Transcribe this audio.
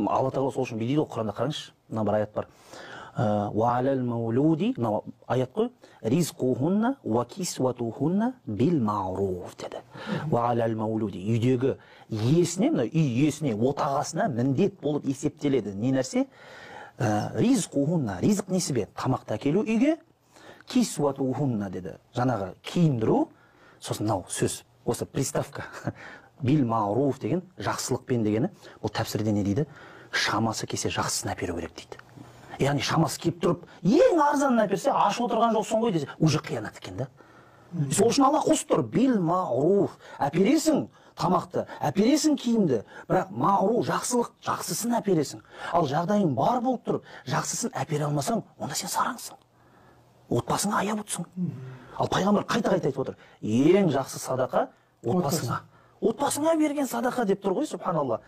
Алла тағала сол үшін дейді ғой Құранда, қараңызшы, мына бір аят бар. Уалал маулуди, мына аят қой, ризқухунна ва кисватухунна бил маруф деді. Уалал маулуди, үйдегі иесіне, мына үй иесіне, отағасына міндет болып есептеледі. Не нәрсе? Ризқухунна, ризық несі бе? Тамақты әкелу үйге, кисватухунна деді. Жаңағы киіндіру, сосын мынау сөз, осы приставка. Бил маруф деген жақсылықпен дегені, бұл тәпсірде не дейді? Шамасы келсе жақсысын әперу керек дейді. Яғни шамасы келіп тұрып, ең арзанын әперсе, ашып отырған жоқсың ғой десе, уже қиянат екен да. Сол үшін Алла қосып тұр, бил маруф, әпересің тамақты, әпересің киімді, бірақ маруф, жақсылық, жақсысын әпересің. Ал жағдайың бар болып тұрып, жақсысын әпере алмасаң, онда сен сараңсың. Отбасыңа аяп отырсың. Ал пайғамбар қайта-қайта айтып отыр, ең жақсы садақа отбасыңа. Отбасыңа берген садақа деп тұр ғой, субханалла.